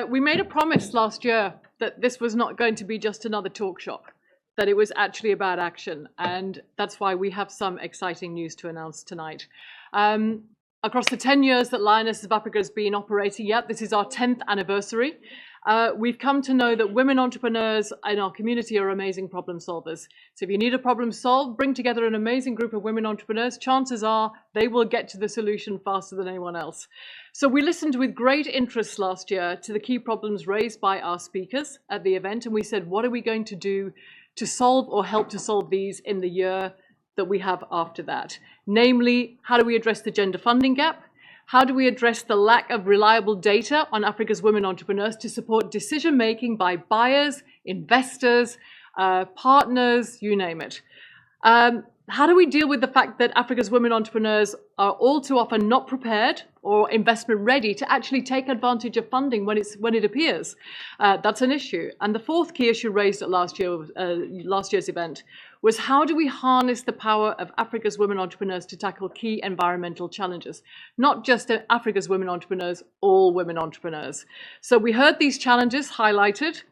We made a promise last year that this was not going to be just another talk shop, that it was actually about action. And that's why we have some exciting news to announce tonight. Across the 10 years that Lionesses of Africa has been operating, this is our 10th anniversary. We've come to know that women entrepreneurs in our community are amazing problem solvers. So if you need a problem solved, bring together an amazing group of women entrepreneurs. Chances are they will get to the solution faster than anyone else. So we listened with great interest last year to the key problems raised by our speakers at the event. And we said, what are we going to do to solve or help to solve these in the year that we have after that? Namely, how do we address the gender funding gap? How do we address the lack of reliable data on Africa's women entrepreneurs to support decision-making by buyers, investors, partners, you name it? How do we deal with the fact that Africa's women entrepreneurs are all too often not prepared or investment ready to actually take advantage of funding when it appears? That's an issue. And the fourth key issue raised at last year's event was, how do we harness the power of Africa's women entrepreneurs to tackle key environmental challenges? Not just Africa's women entrepreneurs, all women entrepreneurs. So we heard these challenges highlighted.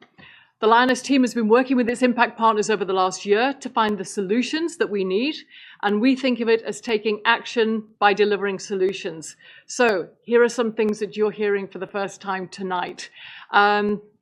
The Lioness team has been working with its impact partners over the last year to find the solutions that we need, and we think of it as taking action by delivering solutions. So here are some things that you're hearing for the first time tonight.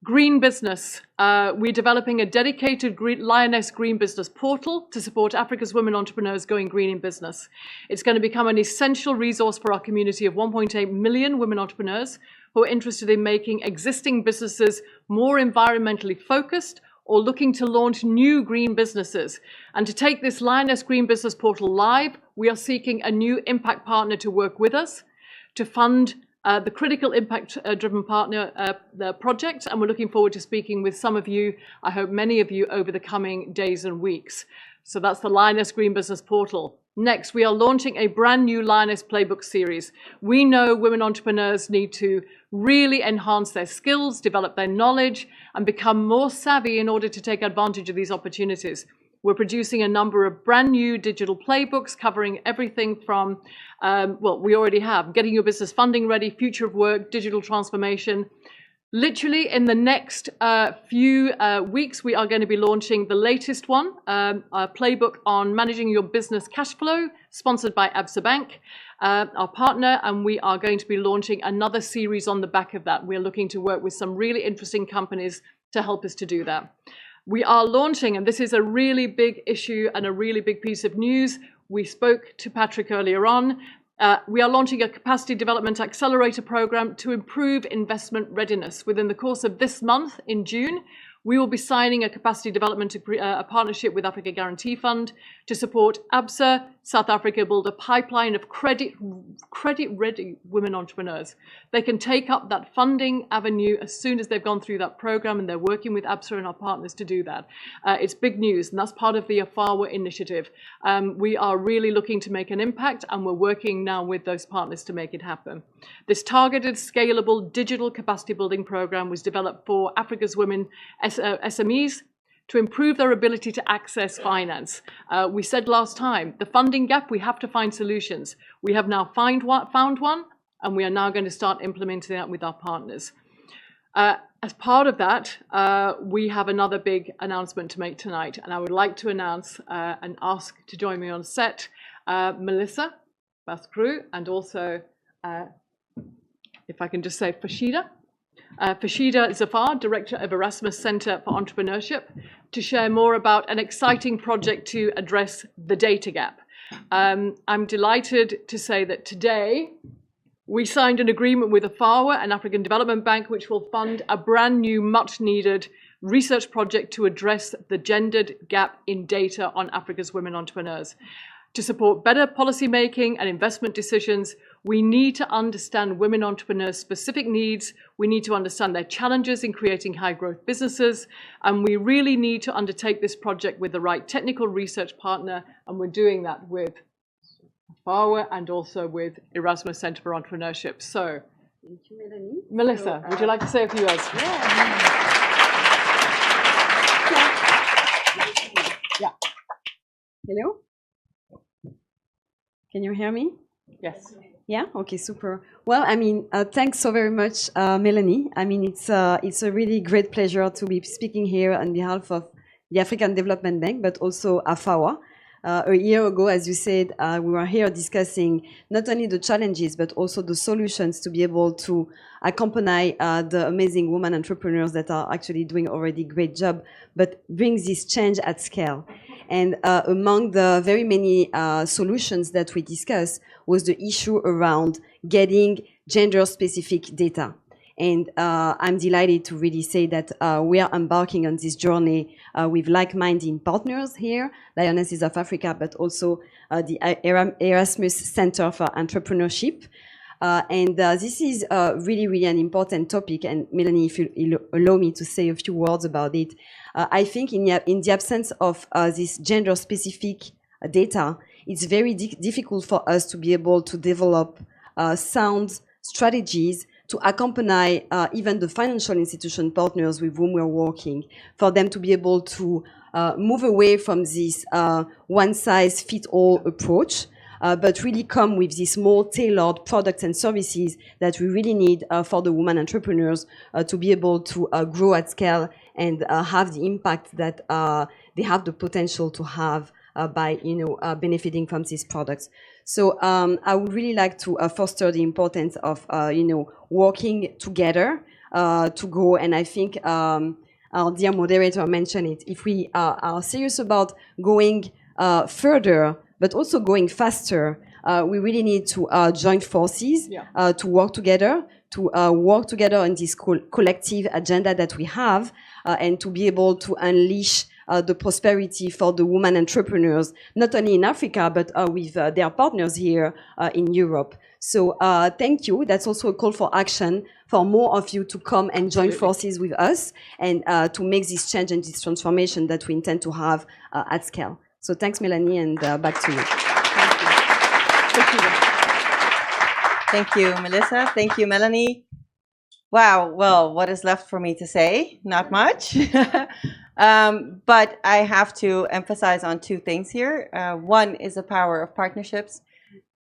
Green business. We're developing a dedicated Lioness Green Business portal to support Africa's women entrepreneurs going green in business. It's going to become an essential resource for our community of 1.8 million women entrepreneurs who are interested in making existing businesses more environmentally focused or looking to launch new green businesses. And to take this Lioness Green Business portal live, we are seeking a new impact partner to work with us to fund the critical impact-driven partner project, and we're looking forward to speaking with some of you, I hope many of you, over the coming days and weeks. So that's the Lioness Green Business Portal. Next, we are launching a brand new Lioness Playbook series. We know women entrepreneurs need to really enhance their skills, develop their knowledge, and become more savvy in order to take advantage of these opportunities. We're producing a number of brand new digital playbooks covering everything from, we already have, getting your business funding ready, future of work, digital transformation. Literally in the next few weeks, we are going to be launching the latest one, a playbook on managing your business cash flow, sponsored by Absa Bank, our partner, and we are going to be launching another series on the back of that. We're looking to work with some really interesting companies to help us to do that. We are launching, and this is a really big issue and a really big piece of news. We spoke to Patrick earlier on. We are launching a capacity development accelerator program to improve investment readiness. Within the course of this month, in June, we will be signing a capacity development a partnership with Africa Guarantee Fund to support Absa South Africa build a pipeline of credit-ready women entrepreneurs. They can take up that funding avenue as soon as they've gone through that program, and they're working with Absa and our partners to do that. It's big news, and that's part of the AFAWA initiative. We are really looking to make an impact, and we're working now with those partners to make it happen. This targeted, scalable digital capacity building program was developed for Africa's women SMEs to improve their ability to access finance. We said last time, the funding gap, we have to find solutions. We have now found one, and we are now going to start implementing that with our partners. As part of that, we have another big announcement to make tonight, and I would like to announce and ask to join me on set, Melissa Bascrew, and also, if I can just say, Fashida. Fashida Zafar, Director of Erasmus Centre for Entrepreneurship, to share more about an exciting project to address the data gap. I'm delighted to say that today we signed an agreement with AFAWA, an African Development Bank, which will fund a brand new, much needed research project to address the gendered gap in data on Africa's women entrepreneurs. To support better policy making and investment decisions, we need to understand women entrepreneurs' specific needs. We need to understand their challenges in creating high growth businesses. And we really need to undertake this project with the right technical research partner. And we're doing that with AFAWA and also with Erasmus Centre for Entrepreneurship. So, thank you, Melanie. Melissa, would you like to say a few words? Yeah. Hello? Can you hear me? Yes. Yeah. Okay. Super. Well, I mean, thanks so very much, Melanie. I mean, it's a really great pleasure to be speaking here on behalf of the African Development Bank, but also AFAWA. A year ago, as you said, we were here discussing not only the challenges, but also the solutions to be able to accompany the amazing women entrepreneurs that are actually doing already great job, but bring this change at scale. And among the very many solutions that we discussed was the issue around getting gender-specific data. And I'm delighted to really say that we are embarking on this journey with like-minded partners here, Lionesses of Africa, but also the Erasmus Center for Entrepreneurship. This is really, really an important topic. And Melanie, if you allow me to say a few words about it, I think in the absence of this gender-specific data, it's very difficult for us to be able to develop sound strategies to accompany even the financial institution partners with whom we're working, for them to be able to move away from this one-size-fits-all approach, but really come with these more tailored products and services that we really need for the women entrepreneurs to be able to grow at scale and have the impact that they have the potential to have by benefiting from these products. So I would really like to foster the importance of working together to go. And I think our dear moderator mentioned it. If we are serious about going further, but also going faster, we really need to join forces, to work together in this collective agenda that we have, and to be able to unleash the prosperity for the women entrepreneurs, not only in Africa, but with their partners here in Europe. So thank you. That's also a call for action for more of you to come and join forces with us and to make this change and this transformation that we intend to have at scale. So thanks, Melanie, and back to you. Thank you, Melissa. Thank you, Melanie. Wow, well, what is left for me to say? Not much. But I have to emphasize on two things here. One is the power of partnerships.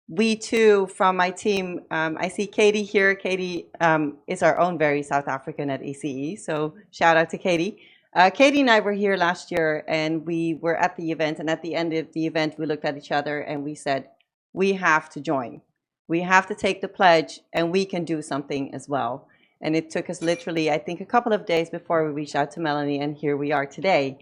We too, from my team, I see Katie here. Katie is our own very South African at ECE, so shout out to Katie. Katie and I were here last year, and we were at the event, and at the end of the event, we looked at each other and we said, we have to join. We have to take the pledge, and we can do something as well. And it took us literally, I think, a couple of days before we reached out to Melanie, and here we are today.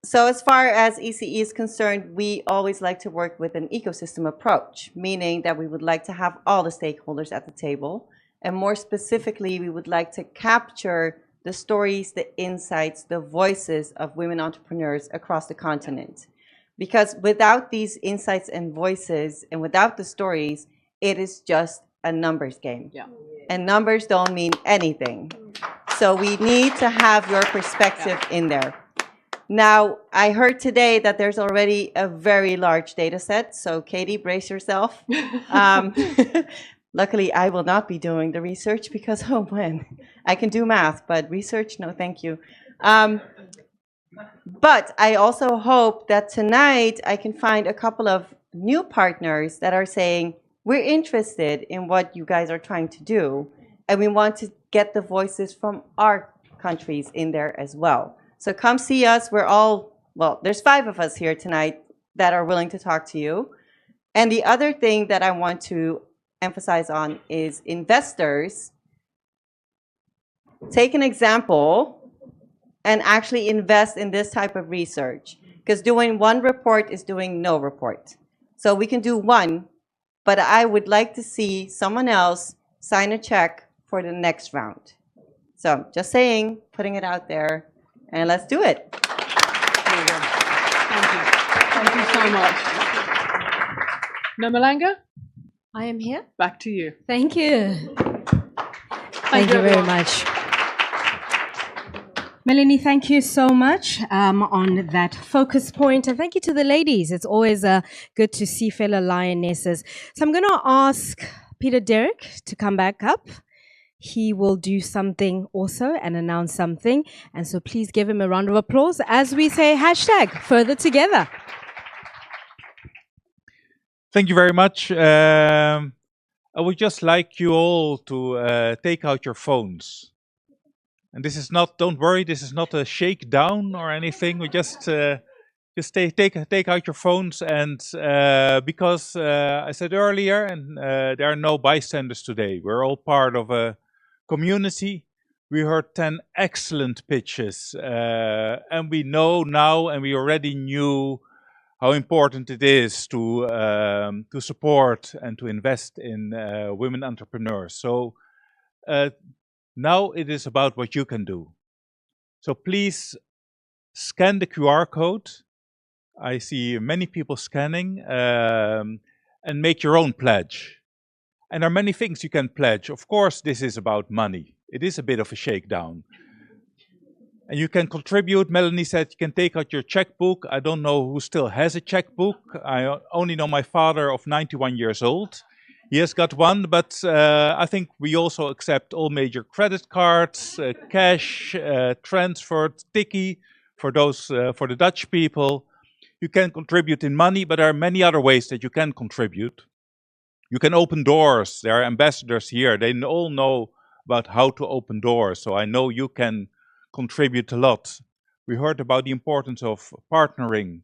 So as far as ECE is concerned, we always like to work with an ecosystem approach, meaning that we would like to have all the stakeholders at the table. And more specifically, we would like to capture the stories, the insights, the voices of women entrepreneurs across the continent. Because without these insights and voices, and without the stories, it is just a numbers game. Yeah. And numbers don't mean anything. So we need to have your perspective in there. Now, I heard today that there's already a very large data set. So Katie, brace yourself. Luckily, I will not be doing the research because, oh man, I can do math, but research, no thank you. But I also hope that tonight I can find a couple of new partners that are saying, we're interested in what you guys are trying to do, and we want to get the voices from our countries in there as well. So come see us. We're all, well, there's 5 of us here tonight that are willing to talk to you. And the other thing that I want to emphasize on is investors. Take an example and actually invest in this type of research, because doing one report is doing no report. So we can do one, but I would like to see someone else sign a check for the next round. So just saying, putting it out there, and let's do it. Thank you. Thank you so much. Nomalanga? I am here. Back to you. Thank you. Thank you very much. Melanie, thank you so much on that focus point. And thank you to the ladies. It's always good to see fellow lionesses. So I'm going to ask Peter Derrick to come back up. He will do something also and announce something. And so please give him a round of applause as we say #further together. Thank you very much. I would just like you all to take out your phones. And this is not, don't worry, this is not a shakedown or anything. We just take out your phones, and because I said earlier, and there are no bystanders today. We're all part of a community. We heard 10 excellent pitches, and we know now, and we already knew how important it is to support and to invest in women entrepreneurs. So now it is about what you can do. So please scan the QR code. I see many people scanning, and make your own pledge. And there are many things you can pledge. Of course, this is about money. It is a bit of a shakedown. And you can contribute. Melanie said you can take out your checkbook. I don't know who still has a checkbook. I only know my father of 91 years old. He has got one, but I think we also accept all major credit cards, cash, transfer, tikkie for those for the Dutch people. You can contribute in money, but there are many other ways that you can contribute. You can open doors. There are ambassadors here. They all know about how to open doors. So I know you can contribute a lot. We heard about the importance of partnering,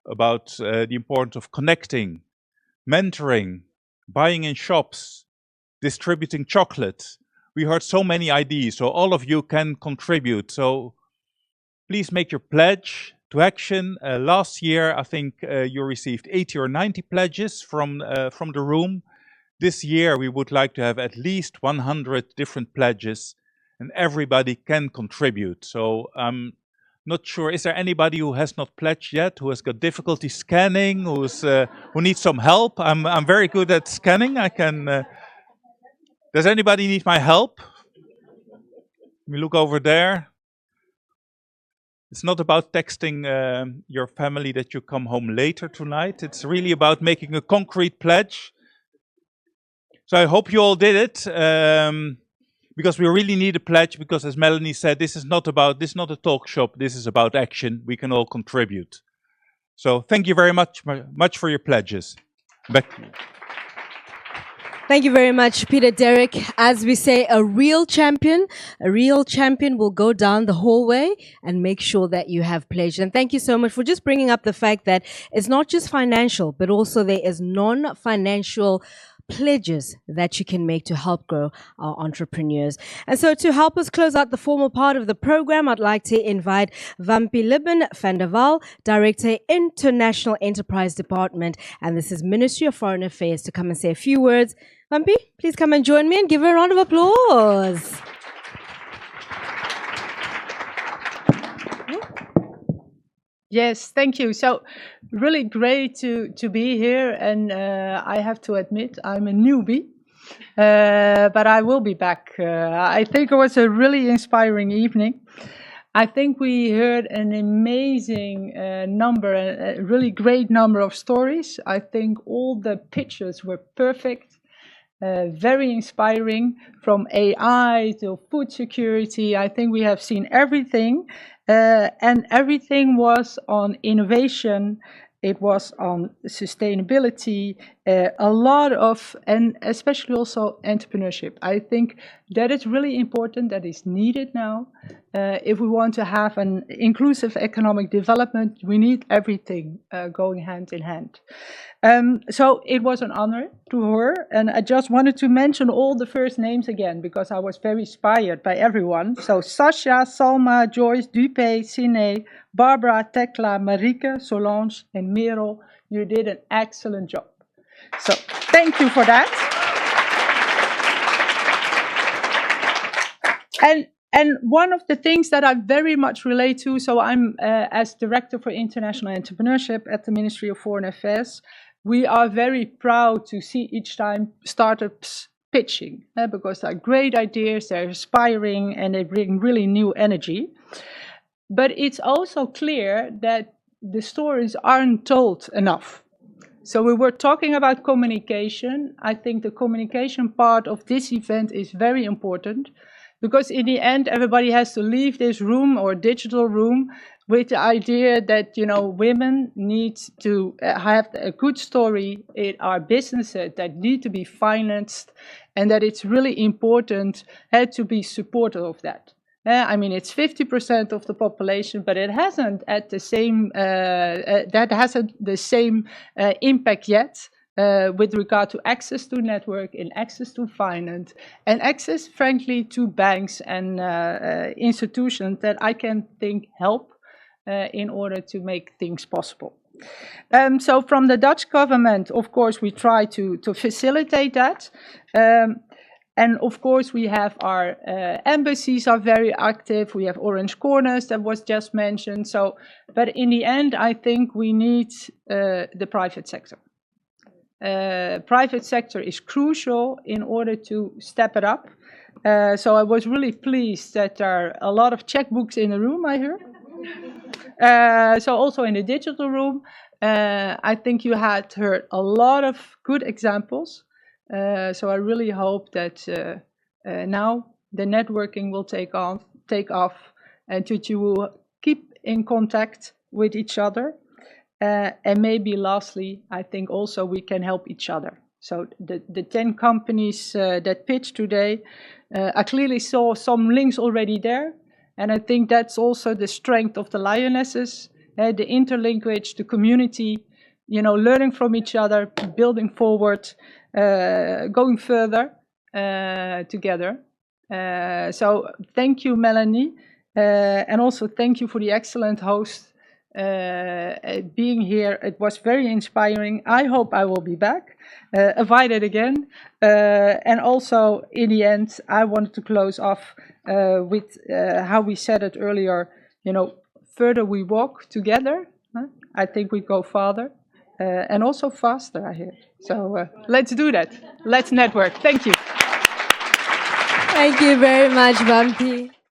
about the importance of connecting, mentoring, buying in shops, distributing chocolate. We heard so many ideas, so all of you can contribute. So please make your pledge to action. Last year, I think you received 80 or 90 pledges from the room. This year, we would like to have at least 100 different pledges, and everybody can contribute. So I'm not sure, is there anybody who has not pledged yet, who has got difficulty scanning, who needs some help? I'm very good at scanning. I can. Does anybody need my help? We look over there. It's not about texting your family that you come home later tonight. It's really about making a concrete pledge. So I hope you all did it, because we really need a pledge, because as Melanie said, this is not a talk shop, this is about action. We can all contribute. So thank you very much for your pledges. Back to you. Thank you very much, Peter Derek. As we say, a real champion will go down the hallway and make sure that you have pledged. And thank you so much for just bringing up the fact that it's not just financial, but also there is non-financial pledges that you can make to help grow our entrepreneurs. And so to help us close out the formal part of the program, I'd like to invite Vampi Libben van der Waal, Director, International Enterprise Department, and this is Ministry of Foreign Affairs, to come and say a few words. Vampi, please come and join me and give her a round of applause. Yes, thank you. So really great to be here, and I have to admit I'm a newbie, but I will be back. I think it was a really inspiring evening. I think we heard an amazing number, a really great number of stories. I think all the pitches were perfect. Very inspiring, from AI to food security. I think we have seen everything, and everything was on innovation. It was on sustainability, a lot of, and especially also entrepreneurship. I think that is really important, that is needed now. If we want to have an inclusive economic development, we need everything going hand in hand. So it was an honor to her, and I just wanted to mention all the first names again, because I was very inspired by everyone. So Sasha, Salma, Joyce, Dupe, Sine, Barbara, Tekla, Marike, Solange, and Merel, you did an excellent job. So thank you for that. And one of the things that I very much relate to, so I'm as Director for International Entrepreneurship at the Ministry of Foreign Affairs, we are very proud to see each time startups pitching, because they're great ideas, they're inspiring, and they bring really new energy. But it's also clear that the stories aren't told enough. So we were talking about communication. I think the communication part of this event is very important, because in the end, everybody has to leave this room or digital room with the idea that, you know, women need to have a good story in our businesses that need to be financed, and that it's really important to be supportive of that. I mean, it's 50% of the population, but it hasn't at the same that hasn't the same impact yet with regard to access to network and access to finance and access, frankly, to banks and institutions that I can think help in order to make things possible. So from the Dutch government, of course, we try to facilitate that. And of course, we have our embassies are very active. We have Orange Corners that was just mentioned. So, but in the end, I think we need the private sector. Private sector is crucial in order to step it up. So I was really pleased that there are a lot of checkbooks in the room, I heard. So also in the digital room, I think you had heard a lot of good examples. So I really hope that now the networking will take off, and that you will keep in contact with each other. And maybe lastly, I think also we can help each other. So the 10 companies that pitched today, I clearly saw some links already there. And I think that's also the strength of the Lionesses, the interlinkage, the community, you know, learning from each other, building forward, going further together. So thank you, Melanie. And also thank you for the excellent host being here. It was very inspiring. I hope I will be back, invited again. And also, in the end, I wanted to close off with how we said it earlier, you know, further we walk together, I think we go farther and also faster, I hear. So let's do that. Let's network. Thank you. Thank you very much, Vampi.